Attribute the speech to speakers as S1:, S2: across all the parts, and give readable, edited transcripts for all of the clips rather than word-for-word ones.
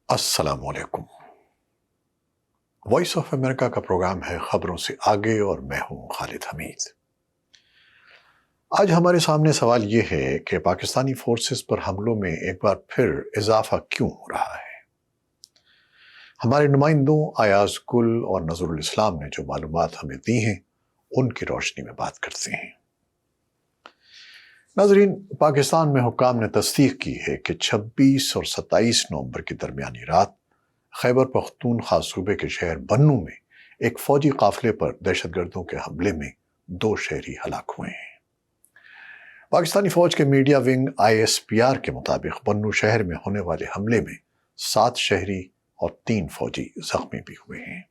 S1: السلام علیکم۔ Voice of America کا پروگرام ہے خبروں سے آگے اور میں ہوں خالد حمید۔ آج ہمارے سامنے سوال یہ ہے کہ پاکستانی فورسز پر حملوں میں ایک بار پھر اضافہ کیوں ہو رہا ہے؟ ہمارے نمائندوں ایاز گل اور نظر الاسلام نے جو معلومات ہمیں دی ہیں ان کی روشنی میں بات کرتے ہیں۔ ناظرین، پاکستان میں حکام نے تصدیق کی ہے کہ 26 اور 27 نومبر کی درمیانی رات خیبر پختونخوا صوبے کے شہر بنوں میں ایک فوجی قافلے پر دہشت گردوں کے حملے میں 2 شہری ہلاک ہوئے ہیں۔ پاکستانی فوج کے میڈیا ونگ ISPR کے مطابق بنوں شہر میں ہونے والے حملے میں 7 شہری اور 3 فوجی زخمی بھی ہوئے ہیں۔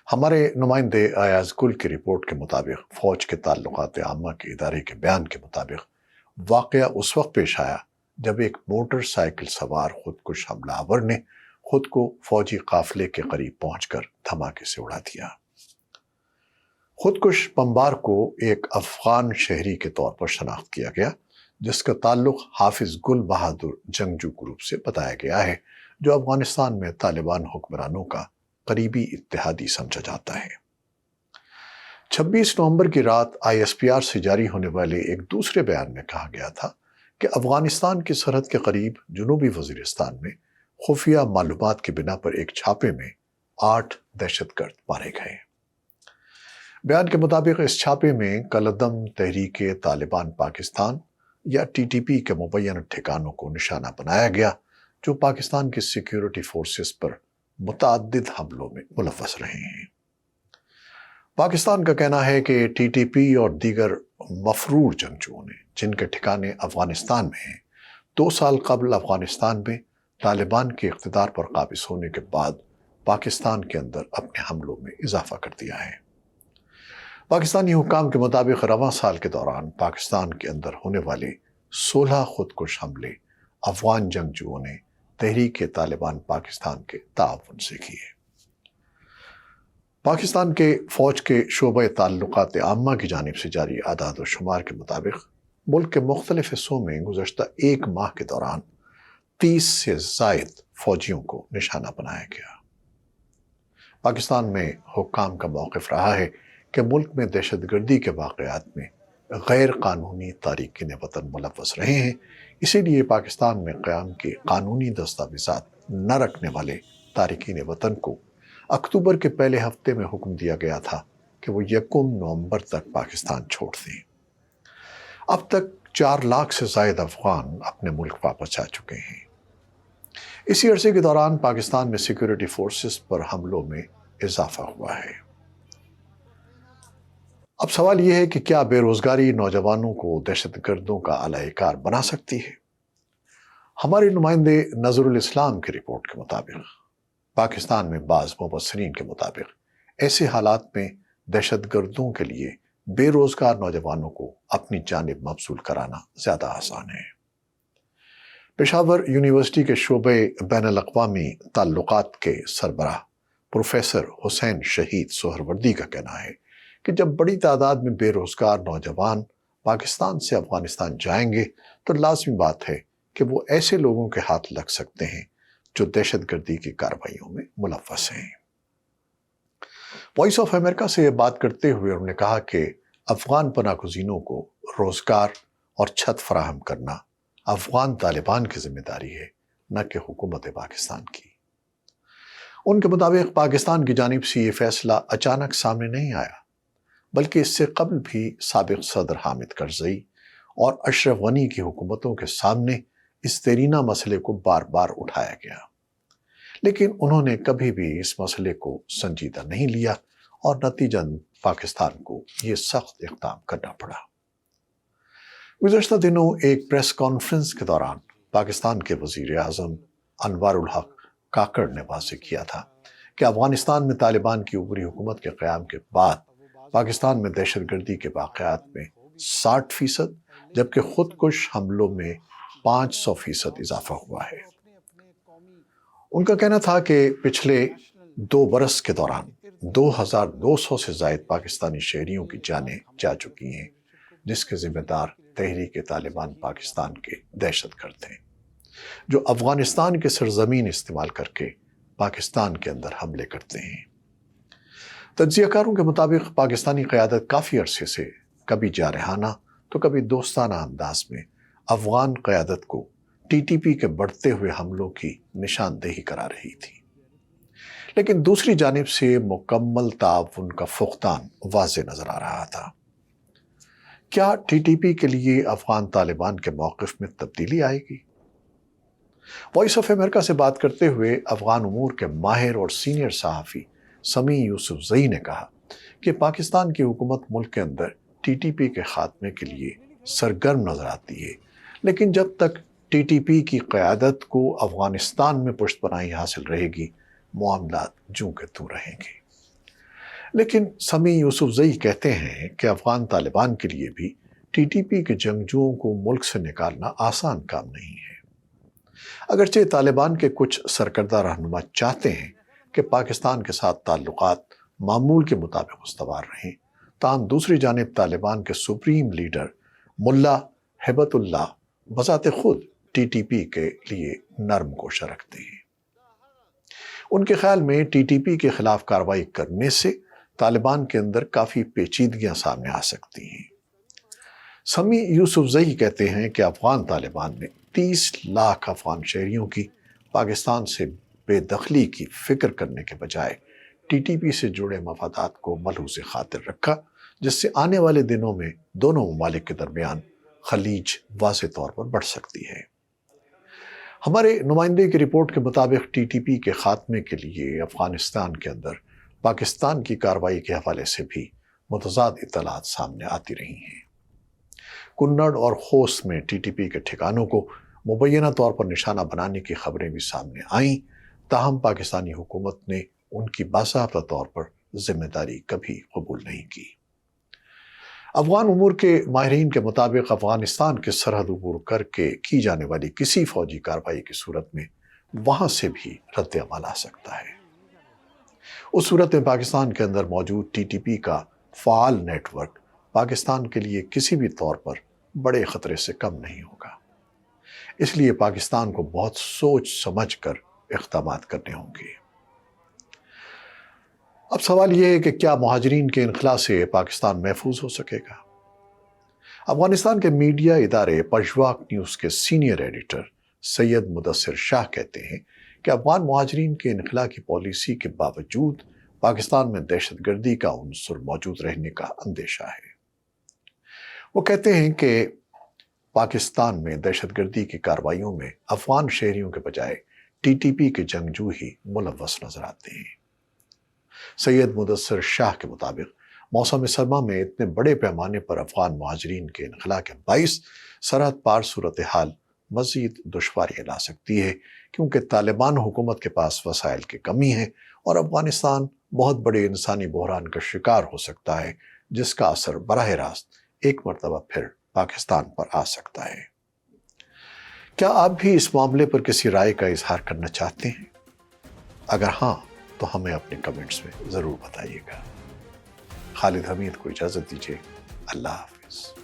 S1: ہمارے نمائندے ایاز گل کی رپورٹ کے مطابق فوج کے تعلقات عامہ کے ادارے کے بیان کے مطابق واقعہ اس وقت پیش آیا جب ایک موٹر سائیکل سوار خودکش حملہ آور نے خود کو فوجی قافلے کے قریب پہنچ کر دھماکے سے اڑا دیا۔ خودکش بمبار کو ایک افغان شہری کے طور پر شناخت کیا گیا جس کا تعلق حافظ گل بہادر جنگجو گروپ سے بتایا گیا ہے جو افغانستان میں طالبان حکمرانوں کا قریبی اتحادی سمجھا جاتا ہے۔ 26 نومبر کی رات ISPR سے جاری ہونے والے ایک دوسرے بیان میں کہا گیا تھا کہ افغانستان کی سرحد کے قریب جنوبی وزیرستان میں خفیہ معلومات کی بنا پر ایک چھاپے میں 8 دہشت گرد مارے گئے۔ بیان کے مطابق اس چھاپے میں کالعدم تحریک طالبان پاکستان یا TTP کے مبینہ ٹھکانوں کو نشانہ بنایا گیا جو پاکستان کی سیکیورٹی فورسز پر متعدد حملوں میں ملوث رہے ہیں۔ پاکستان کا کہنا ہے کہ TTP اور دیگر مفرور جنگجوؤں نے جن کے ٹھکانے افغانستان میں ہیں 2 سال قبل افغانستان میں طالبان کے اقتدار پر قابض ہونے کے بعد پاکستان کے اندر اپنے حملوں میں اضافہ کر دیا ہے۔ پاکستانی حکام کے مطابق رواں سال کے دوران پاکستان کے اندر ہونے والے 16 خودکش حملے افغان جنگجوؤں نے تحریک طالبان پاکستان کے تعاون سے کیے۔ پاکستان کے فوج کے شعبہ تعلقات عامہ کی جانب سے جاری اعداد و شمار کے مطابق ملک کے مختلف حصوں میں گزشتہ 1 ماہ کے دوران 30 سے زائد فوجیوں کو نشانہ بنایا گیا۔ پاکستان میں حکام کا موقف رہا ہے کہ ملک میں دہشت گردی کے واقعات میں غیر قانونی تارکین وطن ملوث رہے ہیں، اسی لیے پاکستان میں قیام کے قانونی دستاویزات نہ رکھنے والے تارکین وطن کو اکتوبر کے پہلے ہفتے میں حکم دیا گیا تھا کہ وہ 1 نومبر تک پاکستان چھوڑ دیں۔ اب تک 4 لاکھ سے زائد افغان اپنے ملک واپس جا چکے ہیں۔ اسی عرصے کے دوران پاکستان میں سیکیورٹی فورسز پر حملوں میں اضافہ ہوا ہے۔ اب سوال یہ ہے کہ کیا بے روزگاری نوجوانوں کو دہشت گردوں کا اعلی کار بنا سکتی ہے؟ ہمارے نمائندے نظر الاسلام کی رپورٹ کے مطابق پاکستان میں بعض مبصرین کے مطابق ایسے حالات میں دہشت گردوں کے لیے بے روزگار نوجوانوں کو اپنی جانب مبذول کرانا زیادہ آسان ہے۔ پشاور یونیورسٹی کے شعبہ بین الاقوامی تعلقات کے سربراہ پروفیسر حسین شہید سہروردی کا کہنا ہے کہ جب بڑی تعداد میں بے روزگار نوجوان پاکستان سے افغانستان جائیں گے تو لازمی بات ہے کہ وہ ایسے لوگوں کے ہاتھ لگ سکتے ہیں جو دہشت گردی کی کارروائیوں میں ملوث ہیں۔ وائس آف امریکہ سے یہ بات کرتے ہوئے انہوں نے کہا کہ افغان پناہ گزینوں کو روزگار اور چھت فراہم کرنا افغان طالبان کی ذمہ داری ہے، نہ کہ حکومت پاکستان کی۔ ان کے مطابق پاکستان کی جانب سے یہ فیصلہ اچانک سامنے نہیں آیا، بلکہ اس سے قبل بھی سابق صدر حامد کرزئی اور اشرف غنی کی حکومتوں کے سامنے اس دیرینہ مسئلے کو بار بار اٹھایا گیا، لیکن انہوں نے کبھی بھی اس مسئلے کو سنجیدہ نہیں لیا اور نتیجتاً پاکستان کو یہ سخت اقدام کرنا پڑا۔ گزشتہ دنوں ایک پریس کانفرنس کے دوران پاکستان کے وزیر اعظم انوار الحق کاکڑ نے واضح کیا تھا کہ افغانستان میں طالبان کی عبوری حکومت کے قیام کے بعد پاکستان میں دہشت گردی کے واقعات میں 60% جبکہ خودکش حملوں میں 500% اضافہ ہوا ہے۔ ان کا کہنا تھا کہ پچھلے 2 برس کے دوران 2200 سے زائد پاکستانی شہریوں کی جانیں جا چکی ہیں، جس کے ذمہ دار تحریک طالبان پاکستان کے دہشت گرد ہیں۔ جو افغانستان کی سرزمین استعمال کر کے پاکستان کے اندر حملے کرتے ہیں۔ تجزیہ کاروں کے مطابق پاکستانی قیادت کافی عرصے سے کبھی جارحانہ تو کبھی دوستانہ انداز میں افغان قیادت کو ٹی ٹی پی کے بڑھتے ہوئے حملوں کی نشاندہی کرا رہی تھی، لیکن دوسری جانب سے مکمل تعاون کا فقدان واضح نظر آ رہا تھا۔ کیا ٹی ٹی پی کے لیے افغان طالبان کے موقف میں تبدیلی آئے گی؟ وائس آف امریکہ سے بات کرتے ہوئے افغان امور کے ماہر اور سینئر صحافی سمیع یوسفزئی نے کہا کہ پاکستان کی حکومت ملک کے اندر ٹی ٹی پی کے خاتمے کے لیے سرگرم نظر آتی ہے، لیکن جب تک ٹی ٹی پی کی قیادت کو افغانستان میں پشت پناہی حاصل رہے گی، معاملات جوں کے توں رہیں گے۔ لیکن سمیع یوسفزئی کہتے ہیں کہ افغان طالبان کے لیے بھی ٹی ٹی پی کے جنگجوؤں کو ملک سے نکالنا آسان کام نہیں ہے۔ اگرچہ طالبان کے کچھ سرکردہ رہنما چاہتے ہیں کہ پاکستان کے ساتھ تعلقات معمول کے مطابق استوار رہیں، تاہم دوسری جانب طالبان کے سپریم لیڈر ملا ہیبت اللہ بذات خود ٹی ٹی پی کے لیے نرم گوشہ رکھتے ہیں۔ ان کے خیال میں ٹی ٹی پی کے خلاف کارروائی کرنے سے طالبان کے اندر کافی پیچیدگیاں سامنے آ سکتی ہیں۔ سمیع یوسفزئی کہتے ہیں کہ افغان طالبان نے 30 لاکھ افغان شہریوں کی پاکستان سے بے دخلی کی فکر کرنے کے بجائے ٹی ٹی پی سے جڑے مفادات کو ملحوظ خاطر رکھا، جس سے آنے والے دنوں میں دونوں ممالک کے درمیان خلیج واضح طور پر بڑھ سکتی ہے۔ ہمارے نمائندے کی رپورٹ کے مطابق ٹی ٹی پی کے خاتمے کے لیے افغانستان کے اندر پاکستان کی کارروائی کے حوالے سے بھی متضاد اطلاعات سامنے آتی رہی ہیں۔ کنڑ اور خوست میں ٹی ٹی پی کے ٹھکانوں کو مبینہ طور پر نشانہ بنانے کی خبریں بھی سامنے آئیں، تاہم پاکستانی حکومت نے ان کی باضابطہ طور پر ذمہ داری کبھی قبول نہیں کی۔ افغان امور کے ماہرین کے مطابق افغانستان کے سرحد عبور کر کے کی جانے والی کسی فوجی کارروائی کی صورت میں وہاں سے بھی رد عمل آ سکتا ہے۔ اس صورت میں پاکستان کے اندر موجود ٹی ٹی پی کا فعال نیٹ ورک پاکستان کے لیے کسی بھی طور پر بڑے خطرے سے کم نہیں ہوگا۔ اس لیے پاکستان کو بہت سوچ سمجھ کر اقدامات کرنے ہوں گے۔ اب سوال یہ ہے کہ کیا مہاجرین کے انخلاء سے پاکستان محفوظ ہو سکے گا؟ افغانستان کے میڈیا ادارے پژواک نیوز کے سینئر ایڈیٹر سید مدثر شاہ کہتے ہیں کہ افغان مہاجرین کے انخلاء کی پالیسی کے باوجود پاکستان میں دہشت گردی کا عنصر موجود رہنے کا اندیشہ ہے۔ وہ کہتے ہیں کہ پاکستان میں دہشت گردی کی کارروائیوں میں افغان شہریوں کے بجائے ٹی ٹی پی کے جنگجو ہی ملوث نظر آتے ہیں۔ سید مدثر شاہ کے مطابق موسم سرما میں اتنے بڑے پیمانے پر افغان مہاجرین کے انخلاء کے باعث سرحد پار صورتحال مزید دشواریاں لا سکتی ہے، کیونکہ طالبان حکومت کے پاس وسائل کی کمی ہے اور افغانستان بہت بڑے انسانی بحران کا شکار ہو سکتا ہے، جس کا اثر براہ راست ایک مرتبہ پھر پاکستان پر آ سکتا ہے۔ کیا آپ بھی اس معاملے پر کسی رائے کا اظہار کرنا چاہتے ہیں؟ اگر ہاں تو ہمیں اپنے کمنٹس میں ضرور بتائیے گا۔ خالد حمید کو اجازت دیجیے۔ اللہ حافظ۔